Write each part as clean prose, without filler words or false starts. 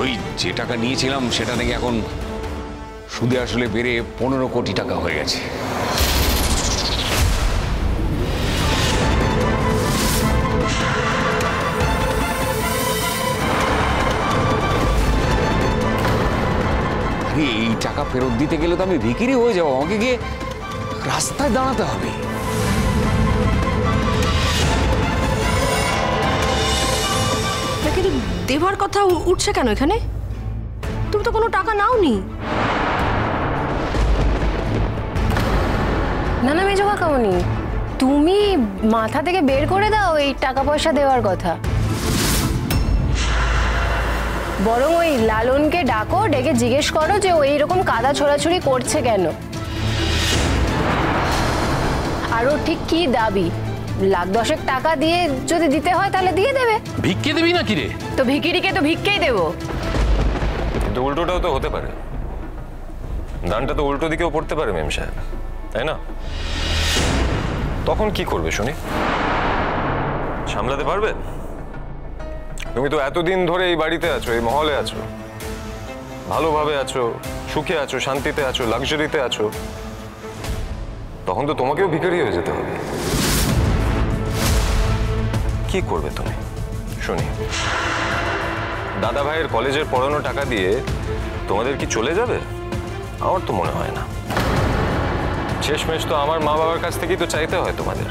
ওই যে টাকা নিয়েছিলাম সেটা নাকি এখন সুদে আসলে বেড়ে 15 কোটি টাকা হয়ে গেছে। এই টাকা ফেরত দিতে গেলে তো আমি ভিখিরি হয়ে যাবো, আমাকে গিয়ে রাস্তায় দাঁড়াতে হবে। দেবার কথা উঠছে কেন এখানে? তুমি তো কোনো টাকা নাওনি। না না মেজো কাকামণি, তুমি মাথা থেকে বের করে দাও এই টাকা পয়সা দেওয়ার কথা। বরং ওই লালনকে ডাকো, ডেকে জিজ্ঞেস করো যে ও এইরকম কাদা ছোড়াছুড়ি করছে কেন, আর ও ঠিক কি দাবি। 1,10,000 টাকা দিয়ে যদি দিতে হয় তাহলে দিয়ে দেবে। ভিক্ষে দেবি নাকি রে? তো ভিখিরিকে তো ভিক্ষেই দেবো। কিন্তু উল্টোটাও তো হতে পারে, দানটা তো উল্টো দিকেও পড়তে পারে মেম সাহেব, তাই না? তখন কি করবে শুনি? সামলাতে পারবে? তুমি তো এতদিন ধরে এই বাড়িতে আছো, এই মহলে আছো, ভালোভাবে আছো, সুখে আছো, শান্তিতে আছো, লাক্সারিতে আছো, তখন তো তোমাকেও ভিখারি হয়ে যেতে হবে। কি করবে তুমি শুনি? দাদা ভাইয়ের কলেজের পড়ানো টাকা দিয়ে তোমাদের কি চলে যাবে? আমার তো মনে হয় না। শেষমেশ তো আমার মা বাবার কাছ থেকেই তো চাইতে হয় তোমাদের।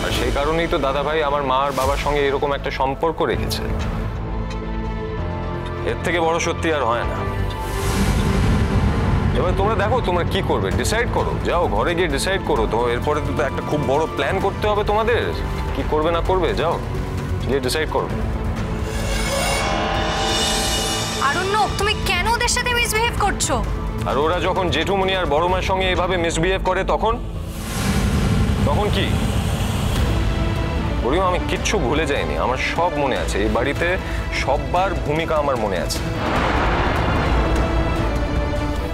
আর সেই কারণেই তো দাদা ভাই আমার মা আর বাবার সঙ্গে এরকম একটা সম্পর্ক রেখেছে। এর থেকে বড় সত্যি আর হয় না। এবার তোমরা দেখো তোমরা কি করবে, ডিসাইড করো, যাও ঘরে গিয়ে ডিসাইড করো। তো এরপরে তো একটা খুব বড় প্ল্যান করতে হবে তোমাদের, কি করবে না করবে, যাও গিয়ে ডিসাইড করো। আরণ্যক, তুমি কেন ওদের সাথে মিসবিহেভ করছো? আর ওরা যখন জেঠুমনি আর বড় মায়ের সঙ্গে এইভাবে মিসবিহেভ করে তখন তখন কি বলিও? আমি কিচ্ছু ভুলে যাইনি, আমার সব মনে আছে। এই বাড়িতে সববার ভূমিকা আমার মনে আছে।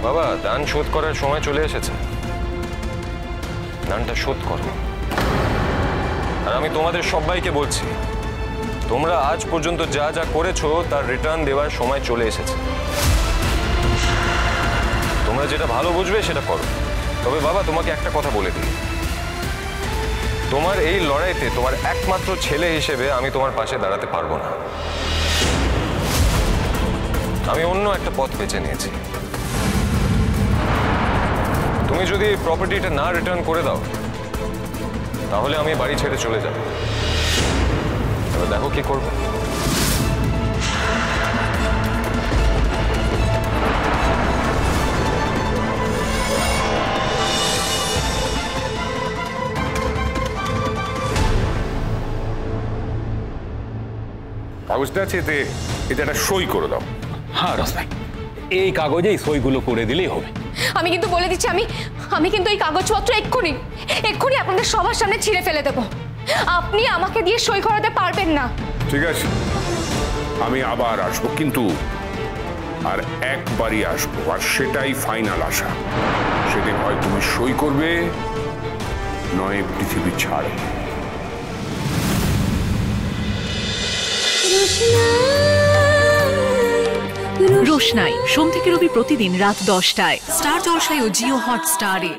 বাবা, দান শোধ করার সময় চলে এসেছে, দানটা শোধ করো। আর আমি তোমাদের সবাইকে বলছি, তোমরা আজ পর্যন্ত যা যা করেছো তার রিটার্ন দেওয়ার সময় চলে এসেছে। তোমরা যেটা ভালো বুঝবে সেটা করো। তবে বাবা, তোমাকে একটা কথা বলে দিই, তোমার এই লড়াইতে তোমার একমাত্র ছেলে হিসেবে আমি তোমার পাশে দাঁড়াতে পারবো না। আমি অন্য একটা পথ বেছে নিয়েছি। তুমি যদি এই প্রপার্টিটা না রিটার্ন করে দাও তাহলে আমি বাড়ি ছেড়ে চলে যাব। এবার দেখো কি করবো। কাগজটা আছে, এতে একটা সই করে দাও। হ্যাঁ রসনাই, এই কাগজেই সইগুলো করে দিলেই হবে। আমি কিন্তু বলে দিচ্ছি, আমি কিন্তু এই কাগজপত্র এক্ষুনি আপনাদের সবার সামনে ছিঁড়ে ফেলে দেবো। আপনি আমাকে দিয়ে সই করাতে পারবেন না। ঠিক আছে, আমি আবার আসবো, কিন্তু আর একবারই আসবো, আর সেটাই ফাইনাল আশা। সেদিন হয় তুমি সই করবে, নয় পৃথিবী ছাড়। রোশনাই সোম থেকে রবি প্রতিদিন রাত 10টায় স্টার জলসায় ও জিও হটস্টারে।